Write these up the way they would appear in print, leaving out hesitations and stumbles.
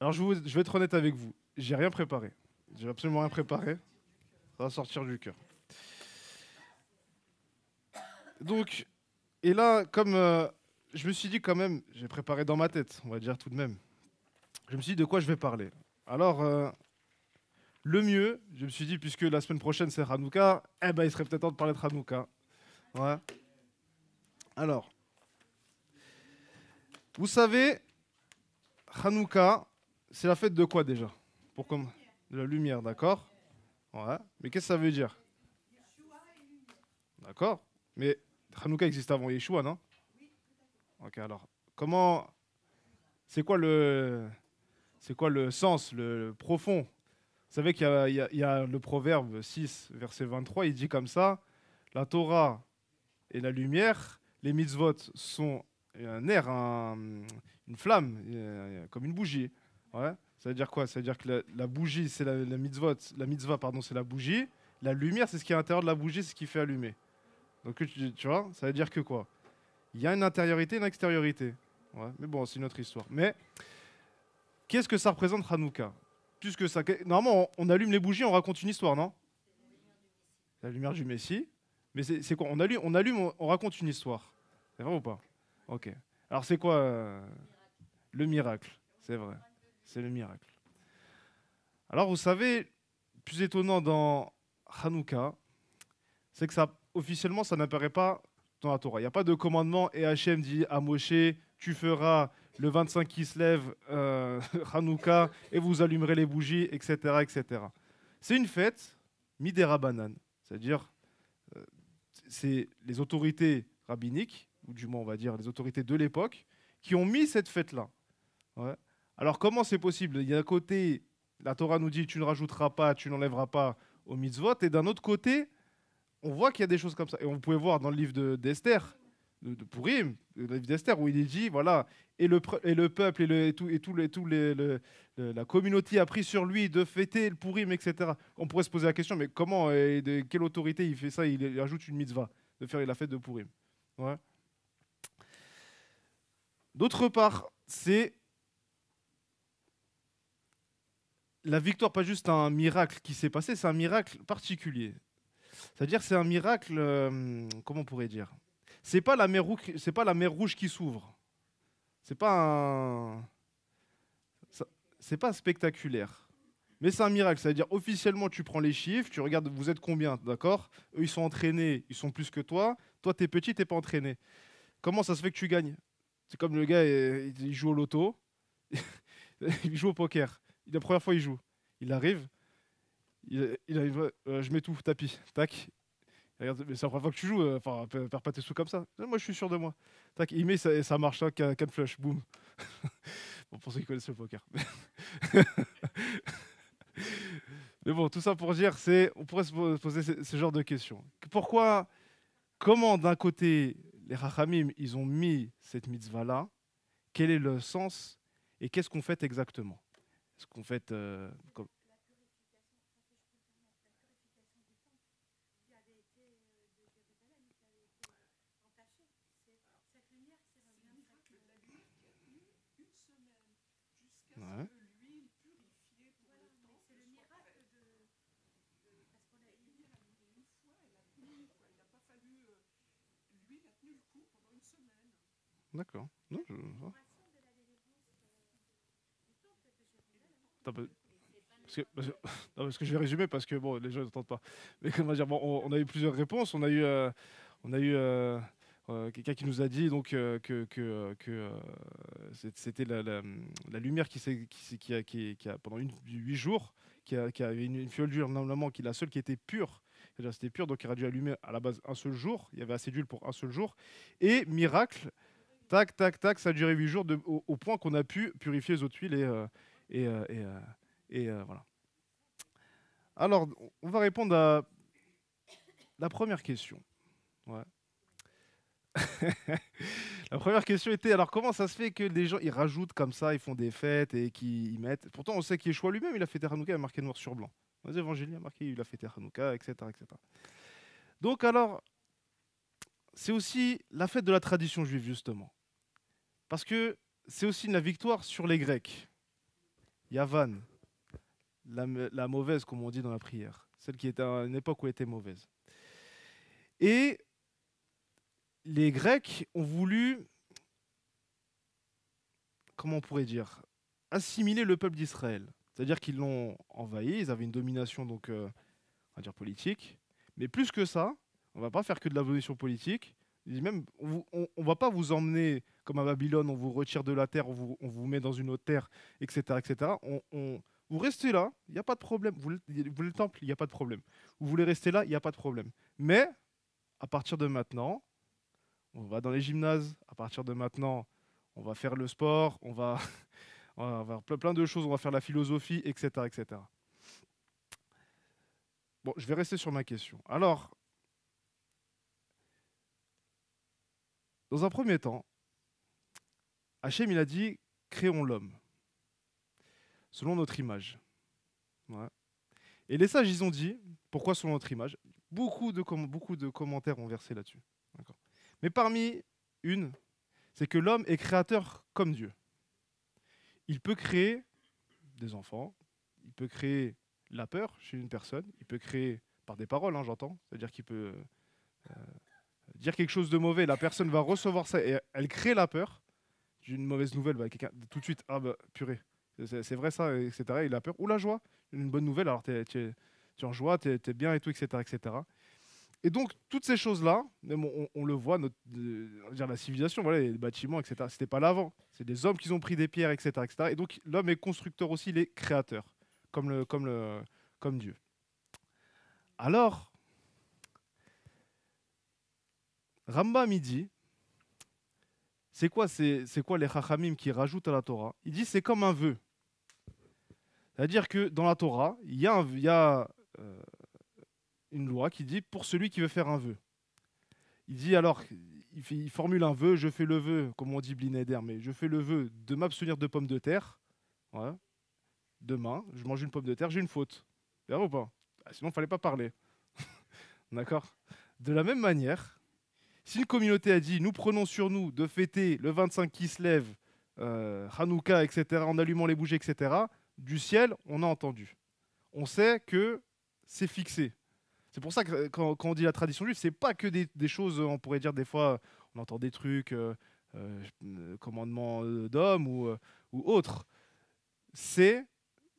Alors je vais être honnête avec vous. J'ai rien préparé. J'ai absolument rien préparé. Ça va sortir du cœur. Donc, et là, comme je me suis dit quand même, j'ai préparé dans ma tête, on va dire tout de même. Je me suis dit de quoi je vais parler. Alors, le mieux, je me suis dit, puisque la semaine prochaine c'est Hanouka, eh ben il serait peut-être temps de parler de Hanouka. Ouais. Alors, vous savez, Hanouka, c'est la fête de quoi déjà? Pour comme de la lumière, d'accord? Ouais. Mais qu'est-ce que ça veut dire? D'accord? Mais Hanouka existe avant Yeshua, non? Ok, alors, comment. C'est quoi le sens, le profond? Vous savez qu'il y a, il y a le proverbe 6, verset 23, il dit comme ça, la Torah est la lumière, les mitzvot sont un air, une flamme, comme une bougie. Ouais. Ça veut dire quoi? Ça veut dire que la bougie, c'est la mitzvot, la mitzvah, pardon, c'est la bougie. La lumière, c'est ce qui est à l'intérieur de la bougie, c'est ce qui fait allumer. Donc tu vois, ça veut dire que quoi? Il y a une intériorité et une extériorité. Ouais. Mais bon, c'est une autre histoire. Mais qu'est-ce que ça représente Hanouka? Puisque ça, normalement, on allume les bougies, on raconte une histoire, non? La lumière du Messie. Mais c'est quoi? On allume, on raconte une histoire. C'est vrai ou pas? Ok. Alors c'est quoi le miracle? C'est vrai. C'est le miracle. Alors vous savez, plus étonnant dans Hanouka, c'est que ça, officiellement, ça n'apparaît pas dans la Torah. Il n'y a pas de commandement et Hachem dit à Moshe, tu feras le 25 qui se lève, Hanouka, et vous allumerez les bougies, etc. etc. C'est une fête, midera banane, c'est-à-dire euh, c'est les autorités rabbiniques, ou du moins on va dire les autorités de l'époque, qui ont mis cette fête-là. Ouais. Alors comment c'est possible? Il y a d'un côté, la Torah nous dit tu ne rajouteras pas, tu n'enlèveras pas au mitzvot, et d'un autre côté, on voit qu'il y a des choses comme ça. Et on pouvait voir dans le livre d'Esther, de Purim, le livre d'Esther, où il est dit, voilà, et le peuple et la communauté a pris sur lui de fêter le Purim, etc. On pourrait se poser la question, mais comment et de quelle autorité il fait ça? Il ajoute une mitzvah de faire la fête de Purim. Ouais. D'autre part, c'est la victoire, pas juste un miracle qui s'est passé, c'est un miracle particulier. C'est-à-dire, c'est un miracle, comment on pourrait dire? C'est pas la mer rouge qui s'ouvre. C'est pas un, ça- c'est pas spectaculaire. Mais c'est un miracle. C'est-à-dire, officiellement, tu prends les chiffres, tu regardes, vous êtes combien, d'accord? Eux, ils sont entraînés, ils sont plus que toi. Toi, t'es petit, t'es pas entraîné. Comment ça se fait que tu gagnes? C'est comme le gars, il joue au loto, il joue au poker. La première fois, il joue. Il arrive, il arrive, je mets tout, tapis, tac. Regarde, mais c'est la première fois que tu joues, enfin, perds pas tes sous comme ça. Moi, je suis sûr de moi. Tac, il met, ça marche, tac, canne flush, boum. Bon, pour ceux qui connaissent le poker. Mais bon, tout ça pour dire, on pourrait poser ce genre de questions. Pourquoi, comment d'un côté, les Rachamim, ils ont mis cette mitzvah-là? Quel est le sens et qu'est-ce qu'on fait exactement? Est-ce qu'on fait Ouais. D'accord. Non, Attends, non, parce que je vais résumer parce que bon, les gens n'entendent pas. Mais comment dire, bon, on a eu plusieurs réponses. On a eu quelqu'un qui nous a dit donc c'était la lumière qui a pendant 8 jours, qui avait une fiole d'huile normalement, qui est la seule qui était pure. C'est-à-dire, c'était pur, donc il aurait dû allumer à la base un seul jour. Il y avait assez d'huile pour un seul jour. Et miracle, tac, tac, tac, ça a duré 8 jours au point qu'on a pu purifier les autres huiles et, euh, et, euh, voilà. Alors, on va répondre à la première question. Ouais. La première question était, alors comment ça se fait que les gens, ils rajoutent comme ça, ils font des fêtes et qu'ils mettent. Pourtant, on sait qu'Yeshua lui-même, il a fêté Hanouka, il a marqué noir sur blanc. Dans les évangiles, il a marqué, il a fêté Hanouka, etc., etc. Donc alors, c'est aussi la fête de la tradition juive, justement. Parce que c'est aussi la victoire sur les Grecs. Yavan, la mauvaise, comme on dit dans la prière. Celle qui était à une époque où elle était mauvaise. Et les Grecs ont voulu, comment on pourrait dire, assimiler le peuple d'Israël. C'est-à-dire qu'ils l'ont envahi, ils avaient une domination donc, on va dire politique. Mais plus que ça, on va pas faire que de la domination politique. Ils disent même, on va pas vous emmener comme à Babylone, on vous retire de la terre, on vous met dans une autre terre, etc. etc. Vous restez là, il n'y a pas de problème. Vous voulez le temple, il n'y a pas de problème. Vous voulez rester là, il n'y a pas de problème. Mais à partir de maintenant, on va dans les gymnases. À partir de maintenant, on va faire le sport, on va faire plein de choses, on va faire la philosophie, etc., etc. Bon, je vais rester sur ma question. Alors, dans un premier temps, Hachem, il a dit, créons l'homme, selon notre image. Ouais. Et les sages, ils ont dit, pourquoi selon notre image? Beaucoup de commentaires ont versé là-dessus. Mais parmi une, c'est que l'homme est créateur comme Dieu. Il peut créer des enfants, il peut créer la peur chez une personne, il peut créer par des paroles, hein, j'entends, c'est-à-dire qu'il peut dire quelque chose de mauvais, la personne va recevoir ça et elle crée la peur. D'une mauvaise nouvelle, bah, quelqu'un tout de suite, ah bah purée, c'est vrai ça, etc. Il a peur. Ou la joie, une bonne nouvelle, alors tu es en joie, tu es bien et tout, etc., etc. Et donc, toutes ces choses-là, même on le voit, on va dire la civilisation, voilà, les bâtiments, etc., c'était pas l'avant. C'est des hommes qui ont pris des pierres, etc., etc. Et donc, l'homme est constructeur aussi, il est créateur, comme Dieu. Alors, Rambam, il dit, c'est quoi les Chachamim qui rajoutent à la Torah? Il dit c'est comme un vœu. C'est-à-dire que dans la Torah, il y a une loi qui dit pour celui qui veut faire un vœu. Il dit alors, il formule un vœu, je fais le vœu, comme on dit Blinéder, mais je fais le vœu de m'abstenir de pommes de terre. Ouais. Demain, je mange une pomme de terre, j'ai une faute. C'est vrai ou pas? Sinon, il ne fallait pas parler. D'accord? De la même manière, si une communauté a dit nous prenons sur nous de fêter le 25 qui se lève, Hanouka, etc., en allumant les bougies, etc., du ciel, on a entendu. On sait que c'est fixé. C'est pour ça que quand on dit la tradition juive, c'est pas que des choses, on pourrait dire des fois, on entend des trucs, commandements d'hommes ou autres. Il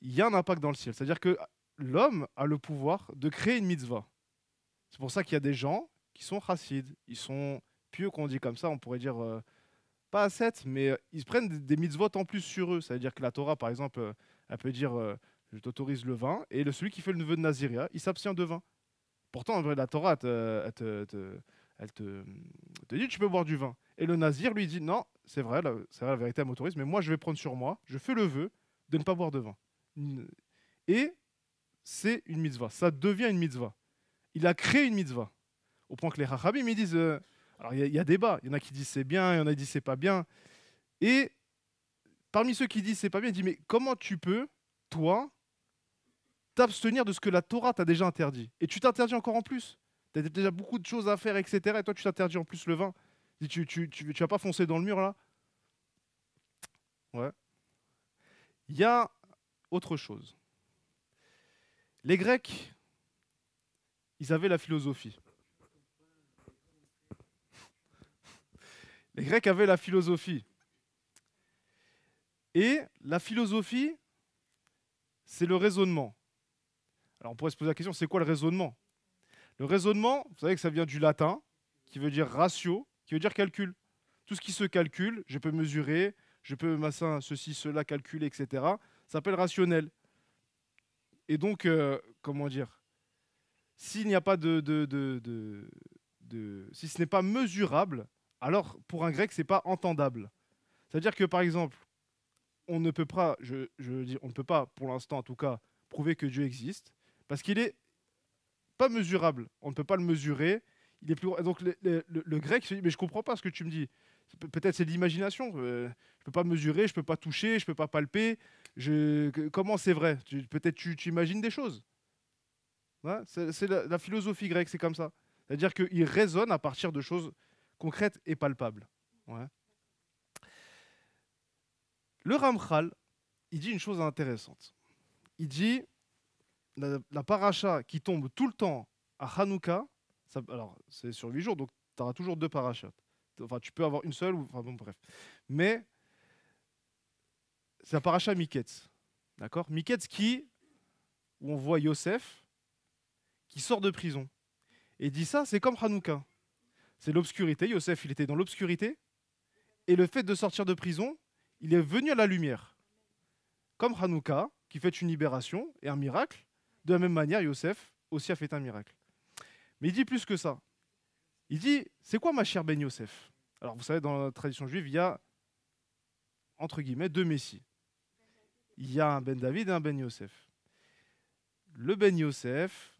y a un impact dans le ciel. C'est-à-dire que l'homme a le pouvoir de créer une mitzvah. C'est pour ça qu'il y a des gens qui sont chassides, ils sont pieux, qu'on dit comme ça, on pourrait dire, pas ascètes, mais ils prennent des mitzvot en plus sur eux. C'est-à-dire que la Torah, par exemple, elle peut dire, je t'autorise le vin, et celui qui fait le vœu de Naziria, il s'abstient de vin. Pourtant, en vrai, la Torah, elle te dit, tu peux boire du vin. Et le Nazir lui dit, non, c'est vrai, la vérité, elle m'autorise, mais moi, je vais prendre sur moi, je fais le vœu de ne pas boire de vin. Et c'est une mitzvah, ça devient une mitzvah. Il a créé une mitzvah. Au point que les Chachamim, ils disent... alors, il y a débat. Il y en a qui disent c'est bien, il y en a qui disent c'est pas bien. Et parmi ceux qui disent c'est pas bien, il dit mais comment tu peux, toi, t'abstenir de ce que la Torah t'a déjà interdit? Et tu t'interdis encore en plus. Tu as déjà beaucoup de choses à faire, etc. Et toi, tu t'interdis en plus le vin. Tu vas pas foncer dans le mur, là? Ouais. Il y a autre chose. Les Grecs, ils avaient la philosophie. Les Grecs avaient la philosophie. Et la philosophie, c'est le raisonnement. Alors on pourrait se poser la question, c'est quoi le raisonnement? Le raisonnement, vous savez que ça vient du latin, qui veut dire ratio, qui veut dire calcul. Tout ce qui se calcule, je peux mesurer, je peux ceci, cela, calculer, etc. Ça s'appelle rationnel. Et donc, comment dire, s'il n'y a pas si ce n'est pas mesurable, alors pour un grec, c'est pas entendable. C'est-à-dire que par exemple, on ne peut pas, on ne peut pas, pour l'instant en tout cas, prouver que Dieu existe, parce qu'il est pas mesurable. On ne peut pas le mesurer. Il est plus... Donc le grec se dit, mais je comprends pas ce que tu me dis. Peut-être c'est de l'imagination. Je peux pas mesurer, je peux pas toucher, je peux pas palper. Comment c'est vrai? Peut-être tu imagines des choses. Ouais, c'est la philosophie grecque, c'est comme ça. C'est-à-dire qu'il raisonne à partir de choses concrètes et palpables. Ouais. Le Ramchal, il dit une chose intéressante. Il dit la paracha qui tombe tout le temps à Hanouka, alors c'est sur 8 jours, donc tu auras toujours deux parachas. Enfin, tu peux avoir une seule, enfin bon, bref. Mais c'est la paracha Miketz. D'accord? Miketz où on voit Yosef qui sort de prison. Et il dit ça, c'est comme Hanouka. C'est l'obscurité. Yosef, il était dans l'obscurité. Et le fait de sortir de prison, il est venu à la lumière. Comme Hanouka, qui fait une libération et un miracle. De la même manière, Yosef aussi a fait un miracle. Mais il dit plus que ça. Il dit, c'est quoi ma chère Ben Yosef? Alors vous savez, dans la tradition juive, il y a, entre guillemets, deux messies. Il y a un Ben David et un Ben Yosef. Le Ben Yosef,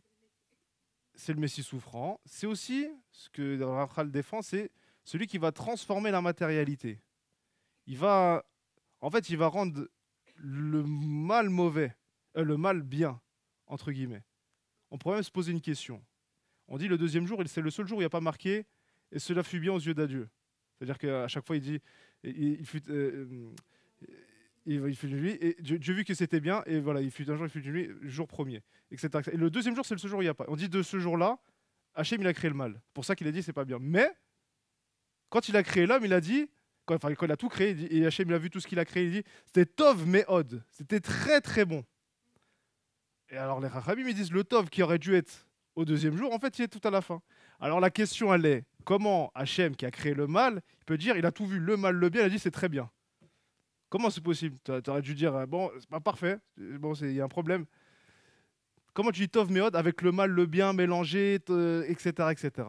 c'est le messie souffrant. C'est aussi, ce que Rachel défend, c'est celui qui va transformer la matérialité. Il va rendre le mal mauvais, le mal bien, entre guillemets. On pourrait même se poser une question. On dit le deuxième jour, c'est le seul jour où il n'y a pas marqué « et cela fut bien aux yeux d'Adieu ». C'est-à-dire qu'à chaque fois, il dit il fut une nuit, et Dieu vit que c'était bien, et voilà, il fut un jour, il fut une nuit, jour premier, etc. Et le deuxième jour, c'est le seul jour où il n'y a pas. On dit de ce jour-là, Hachem, il a créé le mal. Pour ça qu'il a dit c'est pas bien. Mais, quand il a créé l'homme, il a dit, quand il a tout créé, et Hachem, il a vu tout ce qu'il a créé, il dit c'était Tov Me'od, c'était très très bon. Et alors les Chachamim, ils disent le Tov qui aurait dû être au deuxième jour, en fait, il est tout à la fin. Alors la question, elle est, comment Hachem, qui a créé le mal, il peut dire, il a tout vu, le mal, le bien, il a dit c'est très bien. Comment c'est possible? Tu aurais dû dire, bon, c'est pas parfait, bon, il y a un problème. Comment tu dis Tov Meod avec le mal, le bien mélangé, etc., etc.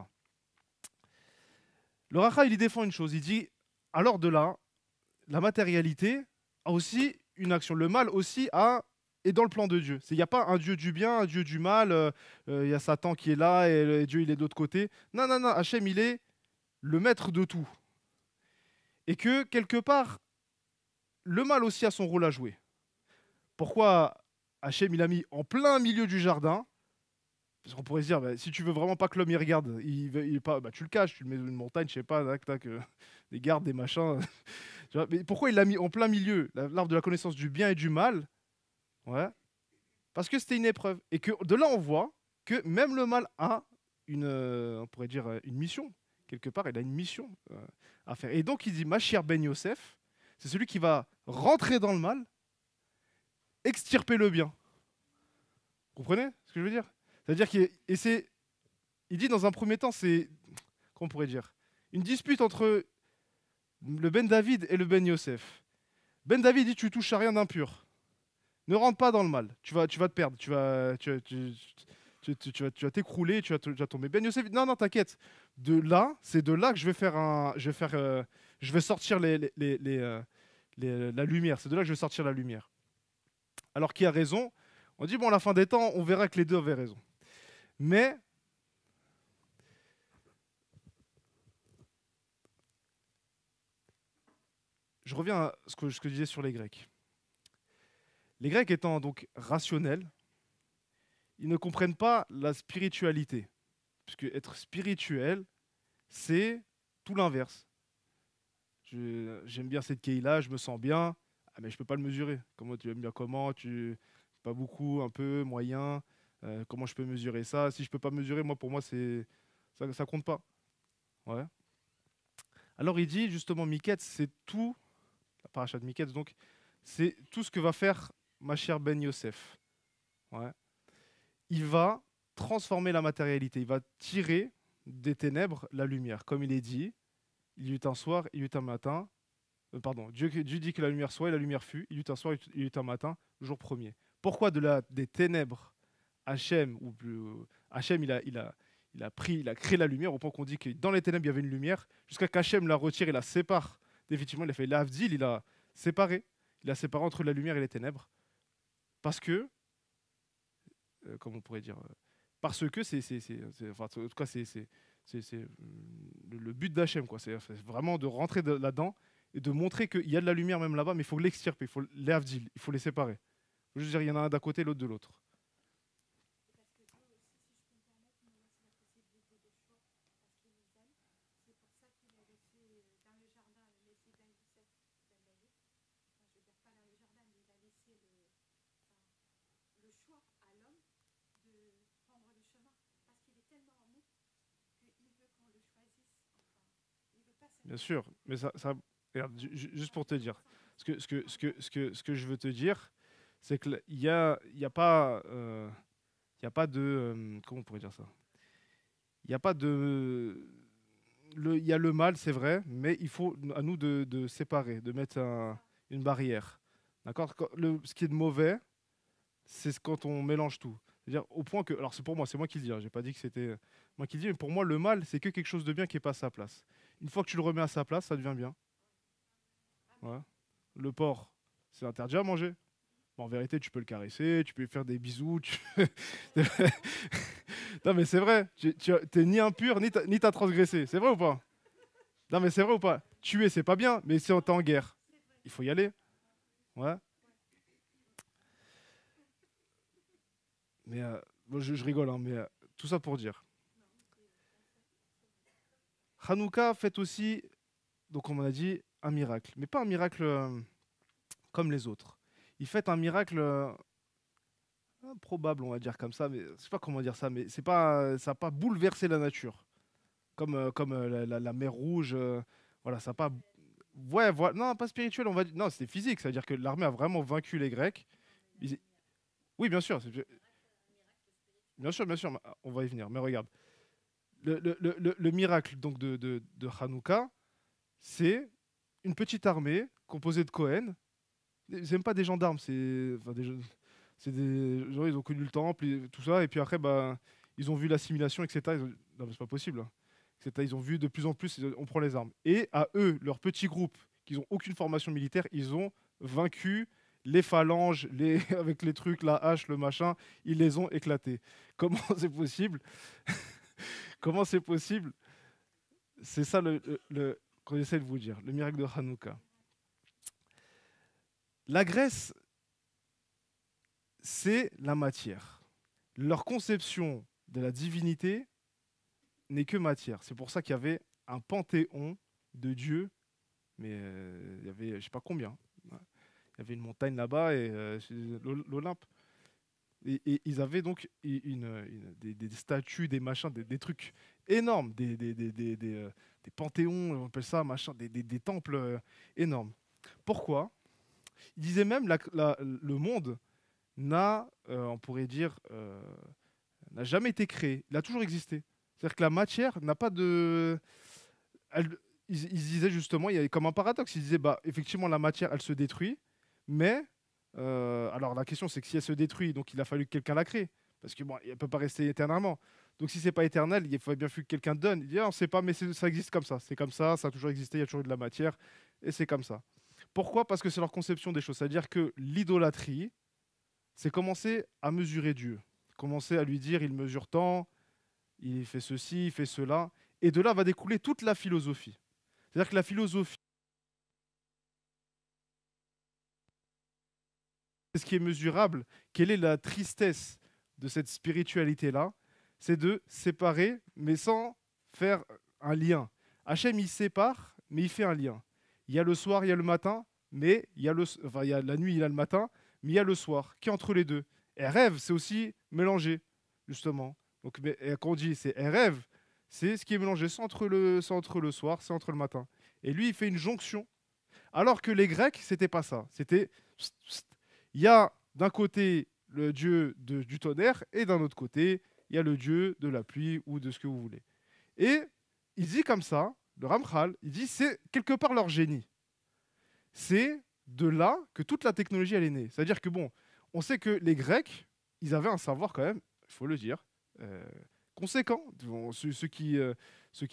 Le Racha, il y défend une chose, il dit, alors de là, la matérialité a aussi une action. Le mal aussi est dans le plan de Dieu. Il n'y a pas un Dieu du bien, un Dieu du mal, il y a Satan qui est là et Dieu, il est de l'autre côté. Non, non, non, Hachem, il est le maître de tout. Et que, quelque part, le mal aussi a son rôle à jouer. Pourquoi Hachem, il a mis en plein milieu du jardin? Parce qu'on pourrait se dire, bah, si tu veux vraiment pas que l'homme y regarde, il pas, bah, tu le caches, tu le mets dans une montagne, je sais pas, tac, tac, des gardes, des machins. Tu vois, mais pourquoi il l'a mis en plein milieu, l'arbre de la connaissance du bien et du mal? Ouais. Parce que c'était une épreuve. Et que de là, on voit que même le mal a on pourrait dire, une mission. Quelque part, il a une mission à faire. Et donc, il dit, ma chère Ben Yosef, c'est celui qui va rentrer dans le mal, extirper le bien. Vous comprenez ce que je veux dire? C'est-à-dire il dit dans un premier temps, c'est, comment on pourrait dire, une dispute entre le Ben David et le Ben Yosef. Ben David dit, tu touches à rien d'impur. Ne rentre pas dans le mal. Tu vas te perdre. Tu vas t'écrouler. Tu vas tomber. Ben Yosef, non, non, t'inquiète. C'est de là que je vais sortir la lumière. C'est de là que je vais sortir la lumière. Alors qui a raison? On dit, bon, à la fin des temps, on verra que les deux avaient raison. Mais je reviens à ce que je disais sur les Grecs. Les Grecs étant donc rationnels, ils ne comprennent pas la spiritualité. Puisque être spirituel, c'est tout l'inverse. J'aime bien cette Keïla, je me sens bien, mais je ne peux pas le mesurer. Comment tu aimes bien comment pas beaucoup, un peu, moyen. Comment je peux mesurer ça? Si je ne peux pas mesurer, pour moi, ça ne compte pas. Ouais. Alors il dit justement, Miketz, c'est tout, la paracha de Miketz, donc, c'est tout ce que va faire ma chère Ben Yosef. Ouais. Il va transformer la matérialité, il va tirer des ténèbres la lumière. Comme il est dit, il y eut un soir, il y eut un matin. Dieu dit que la lumière soit et la lumière fut. Il y eut un soir, il y eut un matin, le jour premier. Pourquoi des ténèbres, Hachem, Hachem, il a créé la lumière au point qu'on dit que dans les ténèbres, il y avait une lumière, jusqu'à qu'Hachem la retire et la sépare. Définitivement, il a fait l'Avdil, il a séparé entre la lumière et les ténèbres. Parce que, comment on pourrait dire, parce que en tout cas, c'est le but d'Hachem, quoi. C'est vraiment de rentrer là-dedans et de montrer qu'il y a de la lumière même là-bas, mais il faut l'extirper, il faut l'avdil, il faut les séparer. Je veux dire, il y en a un d'un côté, l'autre de l'autre. bien sûr. Mais regarde, juste pour te dire, ce que je veux te dire, c'est il y a pas, il y a pas de, comment on pourrait dire ça? Il n'y a pas de, il y a le mal, c'est vrai, mais il faut à nous de séparer, de mettre une barrière. D'accord? Ce qui est de mauvais, c'est quand on mélange tout. C'est-à-dire au point que, alors c'est pour moi, c'est moi qui le dis, hein, j'ai pas dit que c'était moi qui le dis, mais pour moi le mal, c'est que quelque chose de bien qui est pas à sa place. Une fois que tu le remets à sa place, ça devient bien. Ouais. Le porc, c'est interdit à manger. Bon, en vérité, tu peux le caresser, tu peux lui faire des bisous. Non, mais c'est vrai. Tu t'es ni impur, ni t'as transgressé. C'est vrai ou pas? Non, mais c'est vrai ou pas? Tuer, c'est pas bien, mais si on est en guerre, il faut y aller. Ouais. Mais bon, je rigole, hein, mais tout ça pour dire. Hanouka fait aussi, donc on a dit, un miracle. Mais pas un miracle comme les autres. Il fait un miracle improbable, on va dire comme ça. Mais je sais pas comment dire ça, mais c'est pas, ça n'a pas bouleversé la nature. Comme la mer Rouge. Voilà, ça n'a pas. Ouais, voilà. Non, pas spirituel, on va dire. Non, c'était physique. C'est-à-dire que l'armée a vraiment vaincu les Grecs. Ils- Oui, bien sûr. Bien sûr, on va y venir. Mais regarde, le miracle donc de Hanouka, c'est une petite armée composée de Cohen. C'est même pas des gendarmes, c'est des gens, ils ont connu le temple, et tout ça, et puis après, bah, ils ont vu l'assimilation, etc. Non, mais c'est pas possible, hein. Etc. Ils ont vu de plus en plus, on prend les armes. Et à eux, leur petit groupe, qui n'ont aucune formation militaire, ils ont vaincu les phalanges, avec les trucs, la hache, le machin, ils les ont éclatés. Comment c'est possible? Comment c'est possible? C'est ça qu'on essaie de vous dire, le miracle de Hanouka. La Grèce, c'est la matière. Leur conception de la divinité n'est que matière. C'est pour ça qu'il y avait un panthéon de dieux, mais il y avait, je sais pas combien. Ouais. Il y avait une montagne là-bas et c'est l'Olympe. Et ils avaient donc des statues, des machins, des trucs énormes, des panthéons, on appelle ça, machin, des temples énormes. Pourquoi? Ils disaient même le monde on pourrait dire, n'a jamais été créé. Il a toujours existé. C'est-à-dire que la matière n'a pas de. Ils disaient justement, il y avait comme un paradoxe. Ils disaient, bah, effectivement, la matière, elle se détruit, mais. Alors la question, c'est que si elle se détruit, donc il a fallu que quelqu'un la crée. Parce que bon, elle ne peut pas rester éternellement. Donc si c'est pas éternel, il faudrait bien que quelqu'un donne. Il dit, ah, on ne sait pas, mais ça existe comme ça. C'est comme ça a toujours existé, il y a toujours eu de la matière, et c'est comme ça. Pourquoi? Parce que c'est leur conception des choses. C'est-à-dire que l'idolâtrie, c'est commencer à mesurer Dieu. Commencer à lui dire, il mesure tant, il fait ceci, il fait cela. Et de là va découler toute la philosophie. C'est-à-dire que la philosophie, c'est ce qui est mesurable. Quelle est la tristesse de cette spiritualité-là? C'est de séparer, mais sans faire un lien. Hachem, il sépare, mais il fait un lien. Il y a le soir, il y a le matin, mais il y a la nuit, il y a le matin, mais il y a le soir. Qui est entre les deux? Et rêve, c'est aussi mélangé, justement. Donc, et quand on dit c'est rêve, c'est ce qui est mélangé. C'est entre le soir, c'est entre le matin. Et lui, il fait une jonction. Alors que les Grecs, c'était pas ça. C'était il y a d'un côté le dieu du tonnerre et d'un autre côté, il y a le dieu de la pluie ou de ce que vous voulez. Et il dit comme ça, le Ramchal, il dit c'est quelque part leur génie. C'est de là que toute la technologie elle est née. C'est-à-dire que bon, on sait que les Grecs, ils avaient un savoir quand même, il faut le dire, euh, conséquent. Bon, ceux qui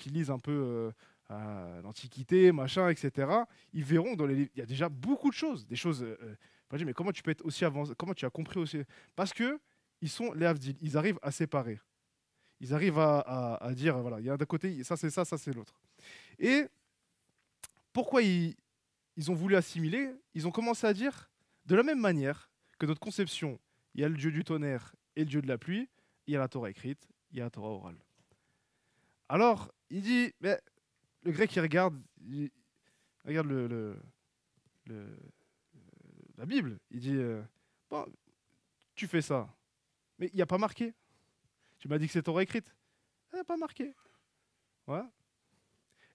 lisent un peu l'Antiquité, machin, etc., ils verront dans les livres, il y a déjà beaucoup de choses, des choses. Moi, je dis, mais comment tu peux être aussi avancé? Comment tu as compris aussi? Parce que ils sont les Havdil, ils arrivent à séparer. Ils arrivent à dire, voilà, il y a d'un côté, ça c'est l'autre. Et pourquoi ils ont voulu assimiler? Ils ont commencé à dire, de la même manière que notre conception, il y a le dieu du tonnerre et le dieu de la pluie, il y a la Torah écrite, il y a la Torah orale. Alors, il dit, mais le grec, il regarde le- la Bible, il dit, bon, tu fais ça, mais il n'y a pas marqué. Tu m'as dit que c'est Torah écrite. Il n'y a pas marqué. Ouais.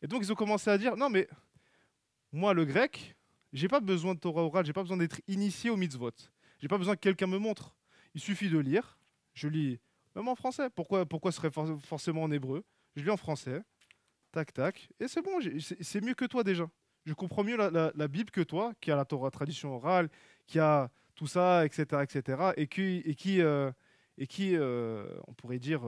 Et donc, ils ont commencé à dire, non, mais moi, le grec, j'ai pas besoin de Torah orale, j'ai pas besoin d'être initié au mitzvot. J'ai pas besoin que quelqu'un me montre. Il suffit de lire. Je lis même en français. Pourquoi ce serait forcément en hébreu? Je lis en français. Tac, tac. Et c'est bon, c'est mieux que toi déjà. Je comprends mieux la Bible que toi, qui a la Torah, tradition orale, qui a tout ça, etc., etc., on pourrait dire,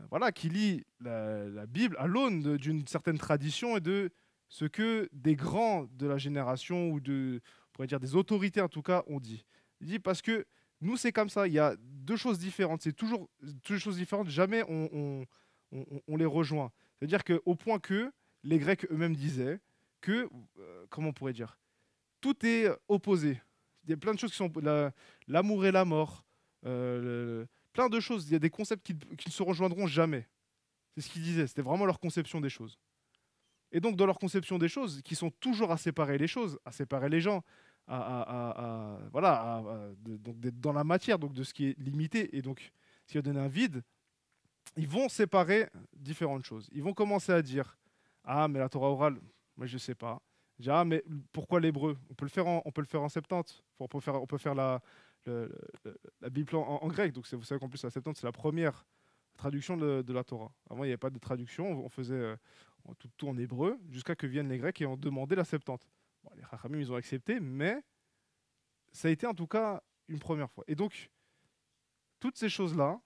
voilà, qui lit la Bible à l'aune d'une certaine tradition et de ce que des grands de la génération ou on pourrait dire des autorités en tout cas ont dit. Il dit parce que nous c'est comme ça, il y a deux choses différentes, c'est toujours deux choses différentes, jamais on les rejoint. C'est-à-dire qu'au point que les Grecs eux-mêmes disaient que, comment on pourrait dire, tout est opposé. Il y a plein de choses qui sont l'amour et la mort, plein de choses. Il y a des concepts qui ne se rejoindront jamais. C'est ce qu'ils disaient. C'était vraiment leur conception des choses. Et donc, dans leur conception des choses, qui sont toujours à séparer les choses, à séparer les gens, voilà, donc d'être dans la matière, donc de ce qui est limité, et donc ce qui va donner un vide, ils vont séparer différentes choses. Ils vont commencer à dire, ah, mais la Torah orale, moi je sais pas. Dire, ah, mais pourquoi l'hébreu? On peut le faire en 70. On peut faire le- la Bible en grec. Donc vous savez qu'en plus la 70 c'est la première traduction de la Torah. Avant il n'y avait pas de traduction, on faisait tout en hébreu jusqu'à que viennent les Grecs et ont demandé la 70. Bon, les Chachamim ils ont accepté, mais ça a été en tout cas une première fois. Et donc toutes ces choses-là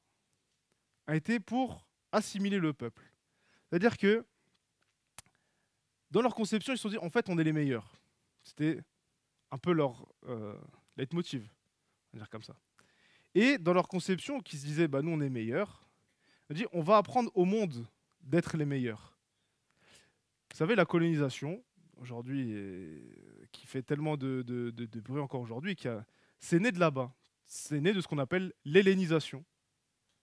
a été pour assimiler le peuple. C'est-à-dire que dans leur conception, ils se sont dit en fait on est les meilleurs. C'était un peu leur leitmotiv, on va dire comme ça. Et dans leur conception, qui se disait bah nous on est meilleurs, on dit on va apprendre au monde d'être les meilleurs. Vous savez la colonisation aujourd'hui qui fait tellement de bruit encore aujourd'hui, c'est né de là-bas. C'est né de ce qu'on appelle l'hellénisation.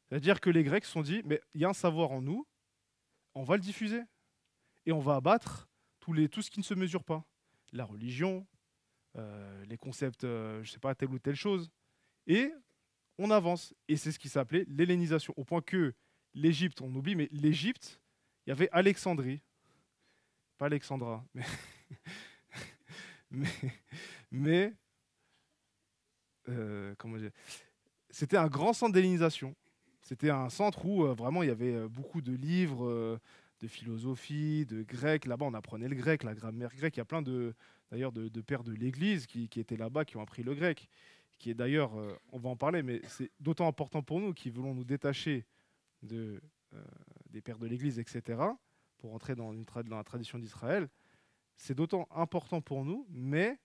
C'est-à-dire que les Grecs se sont dit mais il y a un savoir en nous, on va le diffuser et on va abattre tout ce qui ne se mesure pas. La religion, les concepts, je ne sais pas, telle ou telle chose. Et on avance. Et c'est ce qui s'appelait l'hellénisation. Au point que l'Égypte, on oublie, mais l'Égypte, il y avait Alexandrie. Pas Alexandra, mais, mais, mais comment dire, c'était un grand centre d'hellénisation. C'était un centre où vraiment il y avait beaucoup de livres, de philosophie, de grec. Là-bas, on apprenait le grec, la grammaire grecque. Il y a plein d'ailleurs de pères de l'Église qui étaient là-bas, qui ont appris le grec. Qui est d'ailleurs, on va en parler, mais c'est d'autant important pour nous qui voulons nous détacher des pères de l'Église, etc., pour entrer dans la tradition d'Israël. C'est d'autant important pour nous, mais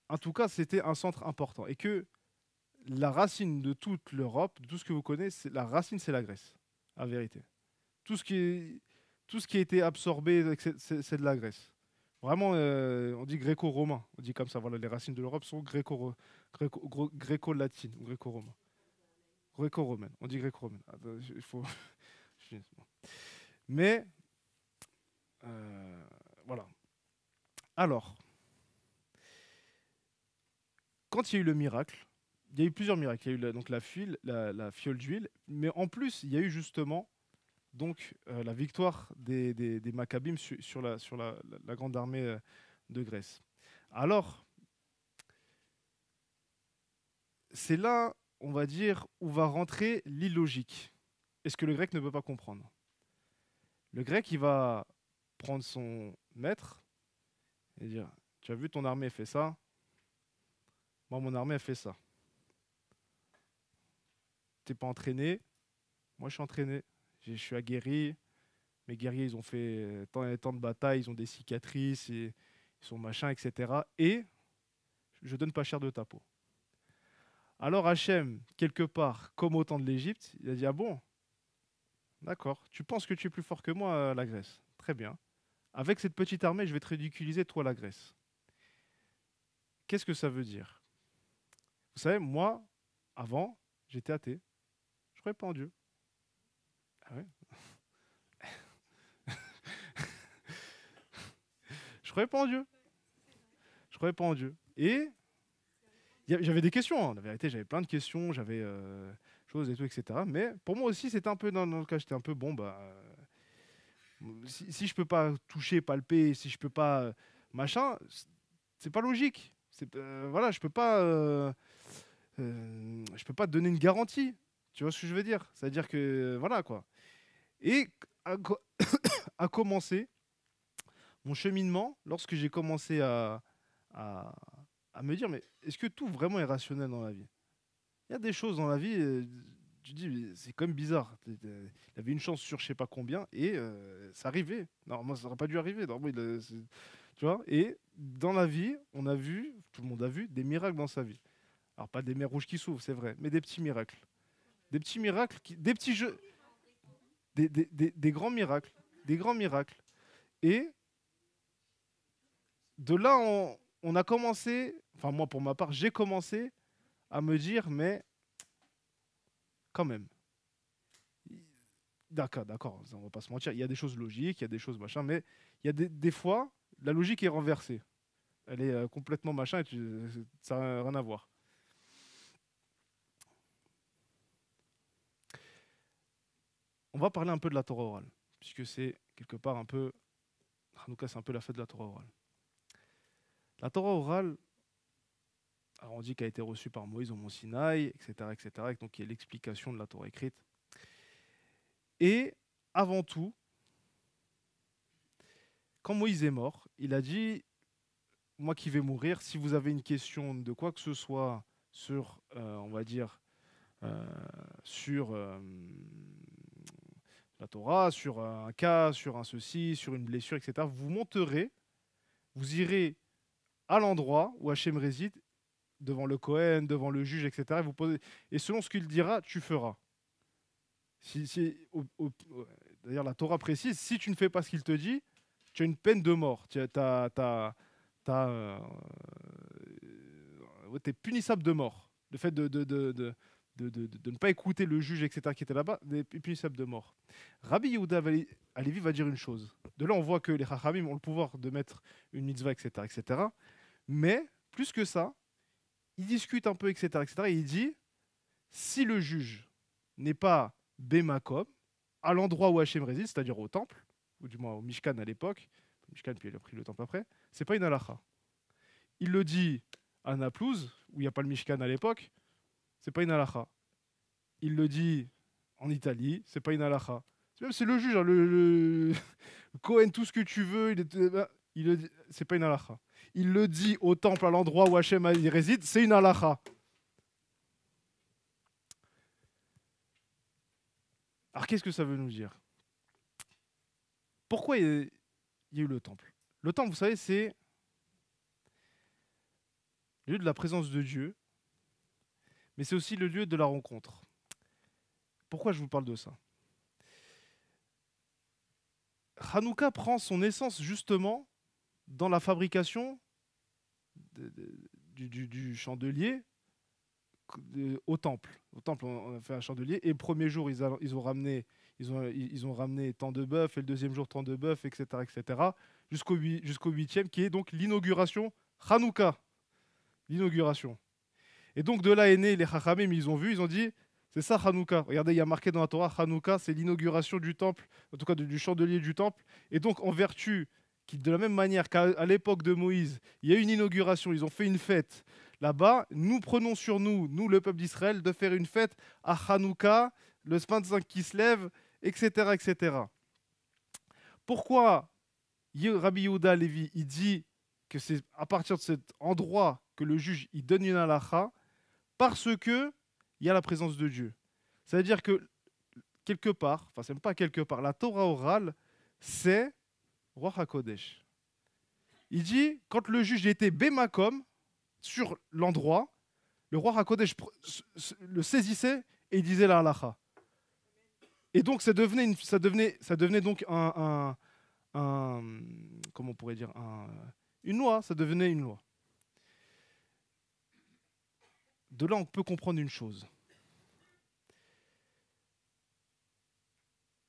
en tout cas, c'était un centre important. Et que la racine de toute l'Europe, de tout ce que vous connaissez, la racine, c'est la Grèce, en vérité. Tout ce qui a été absorbé, c'est de la Grèce. Vraiment, on dit gréco-romain. On dit comme ça, voilà, les racines de l'Europe sont gréco-latines ou gréco-romaines. Gréco-romaine. On dit gréco-romaine. Il faut... Mais, voilà. Alors, quand il y a eu le miracle, il y a eu plusieurs miracles. Il y a eu donc la fiole d'huile, mais en plus, il y a eu justement donc la victoire des Maccabim sur la grande armée de Grèce. Alors, c'est là, on va dire, où va rentrer l'illogique. Et ce que le grec ne peut pas comprendre. Le grec, il va prendre son maître et dire, tu as vu, ton armée fait ça, moi, mon armée, elle fait ça. T'es pas entraîné, moi, je suis entraîné. Je suis aguerri. Mes guerriers, ils ont fait tant et tant de batailles, ils ont des cicatrices, ils sont machin, etc. Et je donne pas cher de ta peau. Alors Hachem, quelque part, comme au temps de l'Égypte, il a dit, ah bon, d'accord, tu penses que tu es plus fort que moi, la Grèce. Très bien. Avec cette petite armée, je vais te ridiculiser, toi, la Grèce. Qu'est-ce que ça veut dire? Vous savez, moi, avant, j'étais athée. Je croyais pas en Dieu. Ah ouais. Je croyais pas en Dieu. Je croyais pas en Dieu. Et j'avais des questions. Hein. La vérité, j'avais plein de questions. J'avais choses et tout, etc. Mais pour moi aussi, c'était un peu dans le cas. J'étais un peu bon, bah. Si je peux pas toucher, palper, si je peux pas machin, c'est pas logique. Voilà, je peux pas te donner une garantie. Tu vois ce que je veux dire? C'est-à-dire que voilà quoi. Et a, co- a commencé mon cheminement lorsque j'ai commencé à, à me dire mais est-ce que tout vraiment est rationnel dans la vie? Il y a des choses dans la vie, tu dis mais c'est quand même bizarre. Il avait une chance sur je sais pas combien et ça arrivait. Normalement ça n'aurait pas dû arriver. Normalement, tu vois? Et dans la vie, on a vu, tout le monde a vu des miracles dans sa vie. Alors pas des mers rouges qui s'ouvrent, c'est vrai, mais des petits miracles. Des petits miracles, des petits jeux, des grands miracles, des grands miracles. Et de là, on a commencé, enfin moi pour ma part, j'ai commencé à me dire, mais quand même, d'accord, on va pas se mentir, il y a des choses logiques, il y a des choses machin, mais il y a des fois, la logique est renversée. Elle est complètement machin et ça n'a rien à voir. On va parler un peu de la Torah orale, puisque c'est quelque part un peu, Hanouka, c'est un peu la fête de la Torah orale. La Torah orale, alors on dit qu'elle a été reçue par Moïse au mont Sinaï, etc., etc., et donc il y a l'explication de la Torah écrite. Et avant tout, quand Moïse est mort, il a dit, moi qui vais mourir, si vous avez une question de quoi que ce soit sur, on va dire, euh, sur la Torah, sur un cas, sur un ceci, sur une blessure, etc., vous monterez, vous irez à l'endroit où Hachem réside, devant le Cohen, devant le juge, etc., et selon ce qu'il dira, tu feras. D'ailleurs, la Torah précise, si tu ne fais pas ce qu'il te dit, tu as une peine de mort. Tu es punissable de mort. Le fait de ne pas écouter le juge, etc., qui était là-bas, est punissable de mort. Rabbi Yehuda Alevi va dire une chose. De là, on voit que les Chachamim ont le pouvoir de mettre une mitzvah, etc., etc. Mais, plus que ça, il discute un peu, etc., etc., et il dit, si le juge n'est pas Bemakom, à l'endroit où Hachem réside, c'est-à-dire au temple, ou du moins au Mishkan à l'époque, Mishkan puis il a pris le temple après, c'est pas une halakha. Il le dit à Naplouse, où il n'y a pas le Mishkan à l'époque, c'est pas une halakha. Il le dit en Italie, c'est pas une halakha. C'est le juge, hein, le Cohen, tout ce que tu veux, il le dit, c'est pas une halakha. Il le dit au temple, à l'endroit où Hachem réside, c'est une halakha. Alors qu'est-ce que ça veut nous dire? Pourquoi il y a eu le temple? Le temple, vous savez, c'est le lieu de la présence de Dieu, mais c'est aussi le lieu de la rencontre. Pourquoi je vous parle de ça? Hanouka prend son essence justement dans la fabrication du chandelier au temple. Au temple, on a fait un chandelier, et le premier jour, ils ont ramené tant de bœufs, et le deuxième jour, tant de bœufs, etc., jusqu'au huitième, qui est donc l'inauguration Hanouka. L'inauguration. Et donc de là est né les Chachamim, ils ont vu, ils ont dit, c'est ça Hanouka. Regardez, il y a marqué dans la Torah, Hanouka, c'est l'inauguration du temple, en tout cas du chandelier du temple. Et donc en vertu, de la même manière qu'à l'époque de Moïse, il y a une inauguration, ils ont fait une fête là-bas, nous prenons sur nous, nous le peuple d'Israël, de faire une fête à Hanouka, le 25 qui se lève, etc., etc. Pourquoi Rabbi Yehuda Levi, il dit que c'est à partir de cet endroit que le juge il donne une halakha? Parce que il y a la présence de Dieu. Ça veut dire que quelque part, enfin c'est même pas quelque part, la Torah orale, c'est Roi HaKodesh. Il dit, quand le juge était Bemakom, sur l'endroit, le Roi HaKodesh le saisissait et il disait la halakha. Et donc ça devenait donc comment on pourrait dire, une loi, ça devenait une loi. De là, on peut comprendre une chose.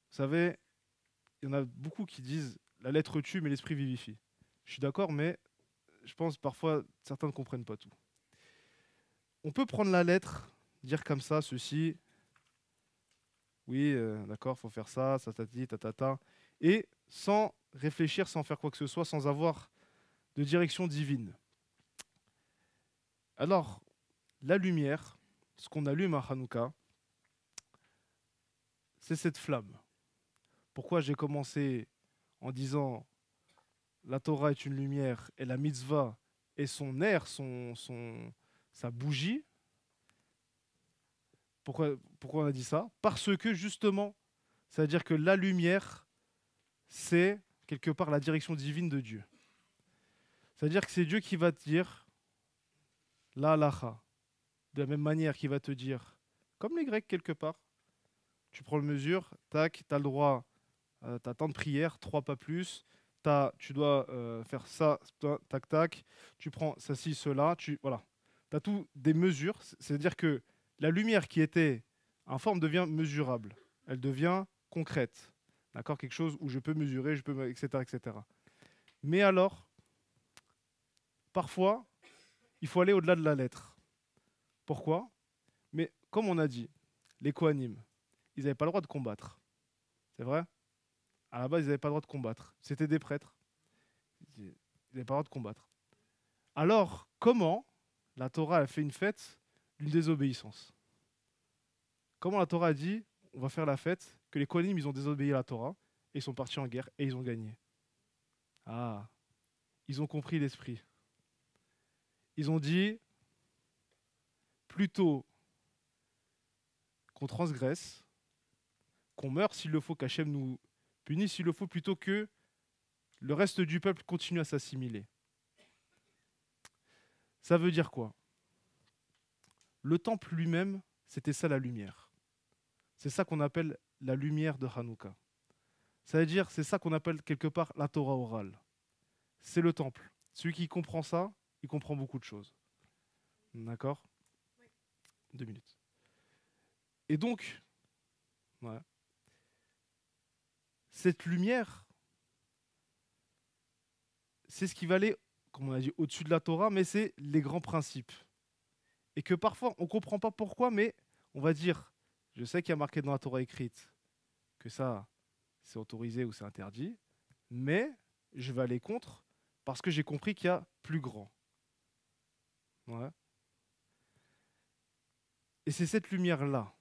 Vous savez, il y en a beaucoup qui disent la lettre tue, mais l'esprit vivifie. Je suis d'accord, mais je pense parfois certains ne comprennent pas tout. On peut prendre la lettre, dire comme ça, ceci, oui, d'accord, faut faire ça, ça t'a dit, ta, et sans réfléchir, sans faire quoi que ce soit, sans avoir de direction divine. Alors, la lumière, ce qu'on allume à Hanouka, c'est cette flamme. Pourquoi j'ai commencé en disant la Torah est une lumière et la mitzvah est son air, sa bougie? Pourquoi on a dit ça? Parce que justement, c'est-à-dire que la lumière, c'est quelque part la direction divine de Dieu. C'est-à-dire que c'est Dieu qui va te dire la halacha, de la même manière qu'il va te dire, comme les Grecs quelque part, tu prends le mesure, tac, tu as le droit, tu as tant de prières, 3 pas plus, tu dois faire ça, tac, tac, tu prends ceci, cela, voilà. Tu as tout des mesures, c'est-à-dire que la lumière qui était informe devient mesurable, elle devient concrète, d'accord, quelque chose où je peux mesurer, etc., etc. Mais alors, parfois, il faut aller au-delà de la lettre. Pourquoi? Mais comme on a dit, les Kohanim, ils n'avaient pas le droit de combattre. C'est vrai? À la base, ils n'avaient pas le droit de combattre. C'était des prêtres. Ils n'avaient pas le droit de combattre. Alors, comment la Torah a fait une fête d'une désobéissance? Comment la Torah a dit, on va faire la fête, que les Kohanim, ils ont désobéi à la Torah, et ils sont partis en guerre, et ils ont gagné? Ah, ils ont compris l'esprit. Ils ont dit, plutôt qu'on transgresse, qu'on meurt s'il le faut, qu'Hachem nous punisse s'il le faut, plutôt que le reste du peuple continue à s'assimiler. Ça veut dire quoi? Le temple lui-même, c'était ça la lumière. C'est ça qu'on appelle la lumière de Hanouka. Ça veut dire, c'est ça qu'on appelle quelque part la Torah orale. C'est le temple. Celui qui comprend ça, il comprend beaucoup de choses. D'accord? 2 minutes. Et donc, ouais, cette lumière, c'est ce qui va aller, comme on a dit, au-dessus de la Torah, mais c'est les grands principes. Et que parfois, on ne comprend pas pourquoi, mais on va dire, je sais qu'il y a marqué dans la Torah écrite que ça, c'est autorisé ou c'est interdit, mais je vais aller contre parce que j'ai compris qu'il y a plus grand. Ouais. Et c'est cette lumière-là.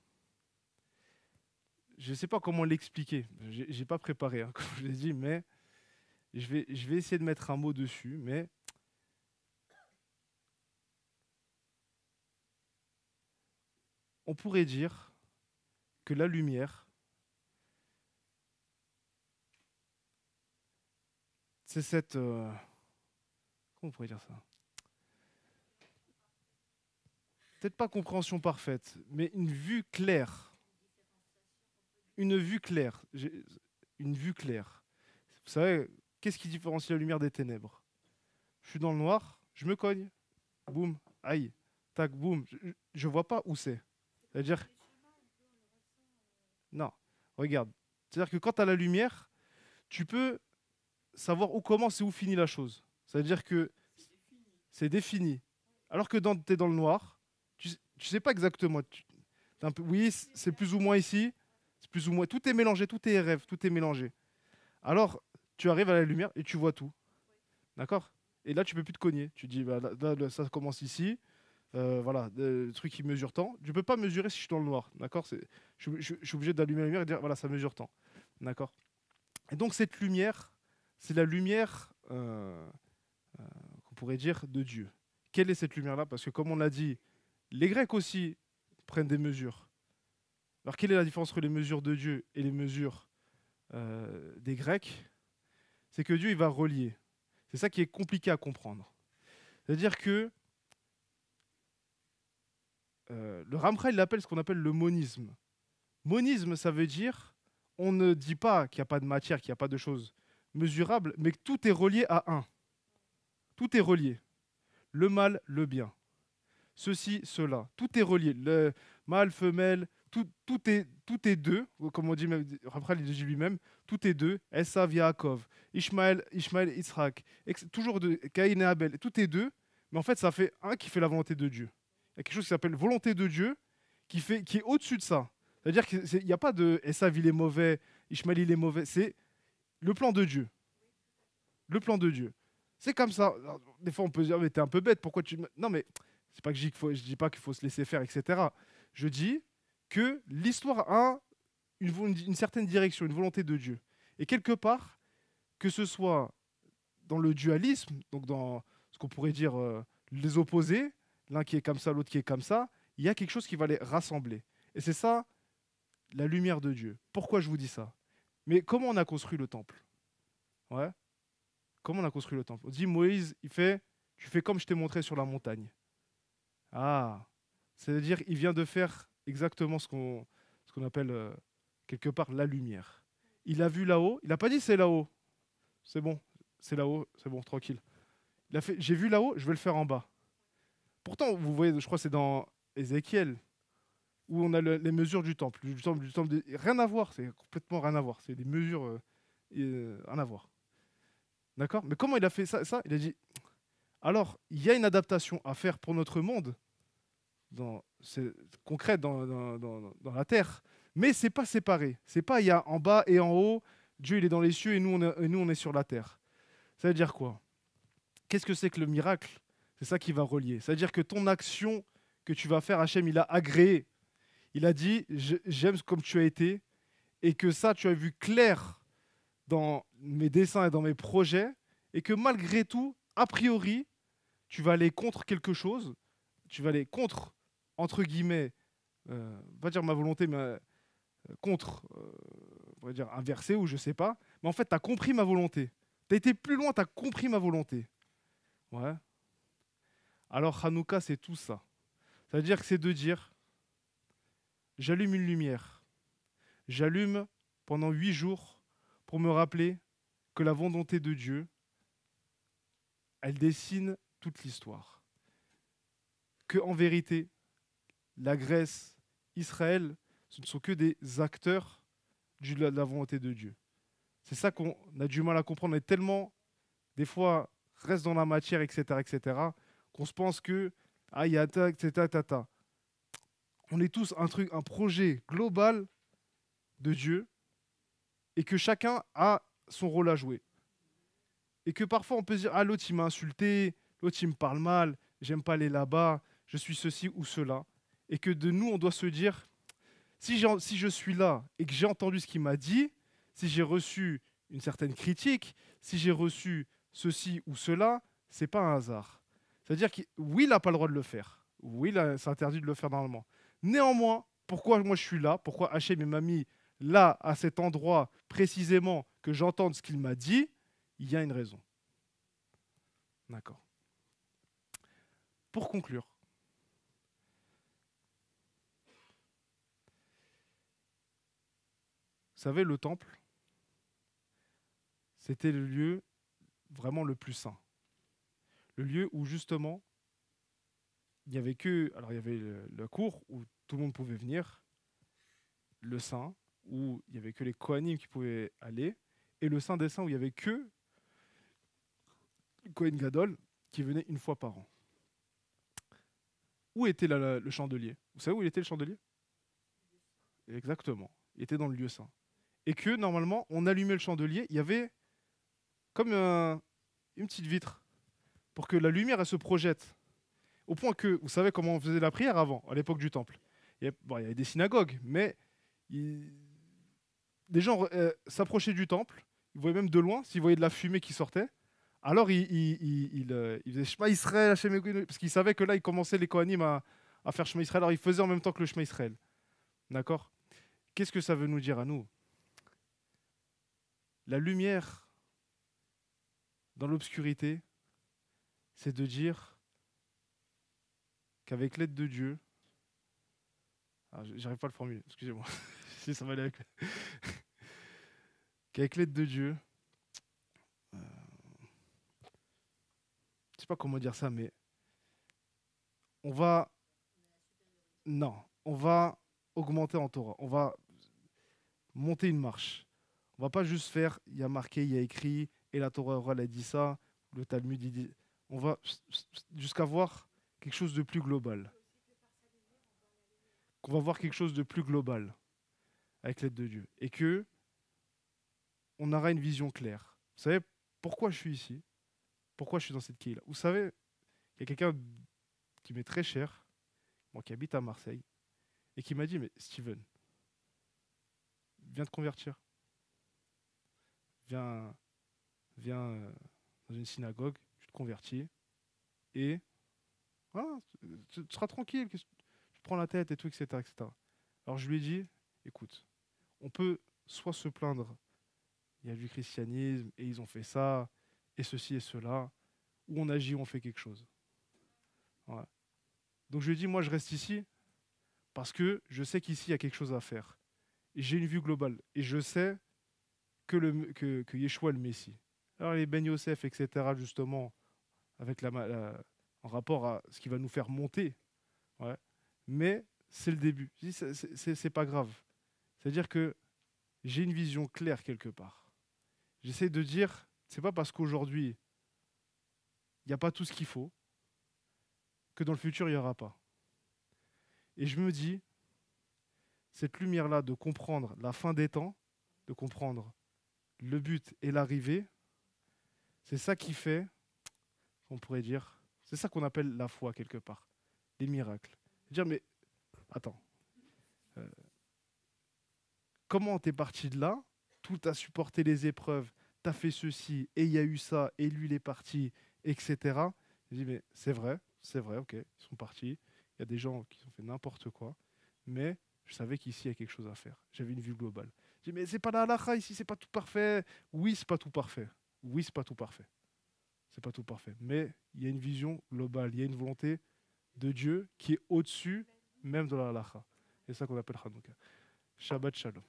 Je ne sais pas comment l'expliquer. Je n'ai pas préparé, hein, comme je l'ai dit, mais je vais essayer de mettre un mot dessus. Mais on pourrait dire que la lumière, c'est cette... comment on pourrait dire ça? Peut-être pas compréhension parfaite, mais une vue claire. Une vue claire. Une vue claire. Vous savez, qu'est-ce qui différencie la lumière des ténèbres? Je suis dans le noir, je me cogne, boum, aïe, tac, boum, je vois pas où c'est. C'est-à-dire, non, regarde. C'est-à-dire que quand tu as la lumière, tu peux savoir où commence et où finit la chose. C'est-à-dire que c'est défini. Alors que tu es dans le noir, tu sais pas exactement. Oui, c'est plus ou moins ici, c'est plus ou moins. Tout est mélangé, tout est rêve, tout est mélangé. Alors, tu arrives à la lumière et tu vois tout. D'accord? Et là, tu peux plus te cogner. Tu dis, bah, là, ça commence ici. Voilà, le truc qui mesure tant. Je ne peux pas mesurer si je suis dans le noir. D'accord? Je suis obligé d'allumer la lumière et dire, voilà, ça mesure tant. D'accord? Et donc, cette lumière, c'est la lumière, qu'on pourrait dire, de Dieu. Quelle est cette lumière-là? Parce que, comme on l'a dit, les Grecs aussi prennent des mesures. Alors, quelle est la différence entre les mesures de Dieu et les mesures des Grecs? C'est que Dieu, il va relier. C'est ça qui est compliqué à comprendre. C'est-à-dire que le Ramchal, il appelle ce qu'on appelle le monisme. Monisme, ça veut dire, on ne dit pas qu'il n'y a pas de matière, qu'il n'y a pas de choses mesurables, mais que tout est relié à un. Tout est relié. Le mal, le bien. Ceci, cela. Tout est relié. Le mâle, femelle, tout est deux. Comme on dit, Ramchal, il dit lui-même, tout est deux. Esav, Yaakov, Ishmaël, Yitzhak. Toujours deux. Caïn et Abel. Tout est deux. Mais en fait, ça fait un qui fait la volonté de Dieu. Il y a quelque chose qui s'appelle volonté de Dieu qui est au-dessus de ça. C'est-à-dire qu'il n'y a pas de Esav il est mauvais, Ishmael il est mauvais. Le plan de Dieu. Le plan de Dieu. C'est comme ça. Alors, des fois, on peut se dire, mais t'es un peu bête, pourquoi tu... Non, mais c'est pas que je dis pas qu'il faut se laisser faire, etc. Je dis que l'histoire a une certaine direction, une volonté de Dieu. Et quelque part, que ce soit dans le dualisme, donc dans ce qu'on pourrait dire les opposés, l'un qui est comme ça, l'autre qui est comme ça, il y a quelque chose qui va les rassembler. Et c'est ça, la lumière de Dieu. Pourquoi je vous dis ça? Mais comment on a construit le temple? Ouais. Comment on a construit le temple? On dit Moïse, il fait, tu fais comme je t'ai montré sur la montagne. Ah, c'est-à-dire il vient de faire exactement ce qu'on appelle quelque part la lumière. Il a vu là-haut, il n'a pas dit c'est là-haut, c'est là-haut, c'est bon, tranquille. Il a fait, j'ai vu là-haut, je vais le faire en bas. Pourtant, vous voyez, je crois que c'est dans Ézéchiel, où on a les mesures du temple. Rien à voir, c'est complètement rien à voir. C'est des mesures, rien à voir. D'accord? Mais comment il a fait ça? Il a dit, alors, il y a une adaptation à faire pour notre monde, c'est concret dans la terre, mais c'est pas séparé. C'est pas il y a en bas et en haut, Dieu il est dans les cieux et nous on est sur la terre. Ça veut dire quoi? Qu'est-ce que c'est que le miracle? C'est ça qui va relier. C'est-à-dire que ton action que tu vas faire, Hachem, il a agréé. Il a dit, j'aime comme tu as été, et que ça, tu as vu clair dans mes dessins et dans mes projets, et que malgré tout, a priori, tu vas aller contre quelque chose, tu vas aller contre, entre guillemets, pas dire ma volonté, mais contre, on va dire un verset ou je sais pas, mais en fait, tu as compris ma volonté. Tu as été plus loin, tu as compris ma volonté. Ouais. Alors, Hanouka, c'est tout ça. Ça veut dire que c'est de dire, j'allume une lumière. J'allume pendant 8 jours pour me rappeler que la volonté de Dieu, elle dessine toute l'histoire. Que en vérité, la Grèce, Israël, ce ne sont que des acteurs de la volonté de Dieu. C'est ça qu'on a du mal à comprendre. On est tellement, des fois, reste dans la matière, etc., qu'on se pense que, ah, il y a ta, etc., tata. On est tous un projet global de Dieu et que chacun a son rôle à jouer. Et que parfois on peut se dire, ah, l'autre il m'a insulté, l'autre il me parle mal, j'aime pas aller là-bas, je suis ceci ou cela. Et que de nous, on doit se dire, si je suis là et que j'ai entendu ce qu'il m'a dit, si j'ai reçu une certaine critique, si j'ai reçu ceci ou cela, c'est pas un hasard. C'est-à-dire que oui, il n'a pas le droit de le faire. Oui, c'est interdit de le faire normalement. Néanmoins, pourquoi moi je suis là? Pourquoi Hachem m'a mis là, à cet endroit précisément, que j'entende ce qu'il m'a dit? Il y a une raison. D'accord. Pour conclure, vous savez, le temple, c'était le lieu vraiment le plus saint. Le lieu où justement, il y avait que, alors il y avait la cour où tout le monde pouvait venir, le saint où il y avait que les Kohanim qui pouvaient aller, et le saint des saints où il y avait que le Kohen Gadol qui venait une fois par an. Où était le chandelier? Vous savez où il était le chandelier? Exactement, il était dans le lieu saint. Et que normalement, on allumait le chandelier, il y avait comme une petite vitre pour que la lumière elle se projette. Au point que, vous savez comment on faisait la prière avant, à l'époque du temple. Il y avait des synagogues, mais des gens s'approchaient du temple, ils voyaient même de loin, s'ils voyaient de la fumée qui sortait, alors ils faisaient Shema Israël, Hashem Eloheinu, parce qu'ils savaient que là, ils commençaient les Kohanim à faire Shema Israël, alors ils faisaient en même temps que le Shema Israël. D'accord? Qu'est-ce que ça veut nous dire à nous? La lumière dans l'obscurité, c'est de dire qu'avec l'aide de Dieu, j'arrive pas à le formuler, excusez-moi, si ça va aller avec... qu'avec l'aide de Dieu, je sais pas comment dire ça, mais on va, non, on va augmenter en Torah, on va monter une marche. On va pas juste faire, il y a marqué, il y a écrit, et la Torah orale a dit ça, le Talmud il dit, on va jusqu'à voir quelque chose de plus global. Qu'on va voir quelque chose de plus global avec l'aide de Dieu. Et que on aura une vision claire. Vous savez pourquoi je suis ici? Pourquoi je suis dans cette quille-là? Vous savez, il y a quelqu'un qui m'est très cher, moi qui habite à Marseille, et qui m'a dit, mais Steven, viens te convertir. Viens dans une synagogue, tu te convertis, et voilà, tu seras tranquille, tu te prends la tête et tout, etc., etc. Alors je lui ai dit, écoute, on peut soit se plaindre, il y a du christianisme, et ils ont fait ça, et ceci et cela, ou on agit, on fait quelque chose. Voilà. Donc je lui ai dit, moi je reste ici, parce que je sais qu'ici, il y a quelque chose à faire. Et j'ai une vue globale, et je sais que Yeshua est le Messie. Alors les Ben Yosef, etc., justement, avec en rapport à ce qui va nous faire monter, ouais. Mais c'est le début. Je dis, c'est pas grave. C'est-à-dire que j'ai une vision claire quelque part. J'essaie de dire, c'est pas parce qu'aujourd'hui, il n'y a pas tout ce qu'il faut, que dans le futur, il n'y aura pas. Et je me dis, cette lumière-là de comprendre la fin des temps, de comprendre le but et l'arrivée, c'est ça qui fait, on pourrait dire, c'est ça qu'on appelle la foi quelque part, les miracles. Dire, mais attends, euh, comment t'es parti de là? Tout a supporté les épreuves, t'as fait ceci, et il y a eu ça, et lui il est parti, etc. Je dis, mais c'est vrai, ok, ils sont partis. Il y a des gens qui ont fait n'importe quoi, mais je savais qu'ici il y a quelque chose à faire. J'avais une vue globale. Je dis, mais c'est pas la halakha ici, c'est pas tout parfait. Oui, c'est pas tout parfait. Oui, c'est pas tout parfait. C'est pas tout parfait. Mais il y a une vision globale, il y a une volonté de Dieu qui est au-dessus même de la halakha. C'est ça qu'on appelle Hanouka. Shabbat Shalom.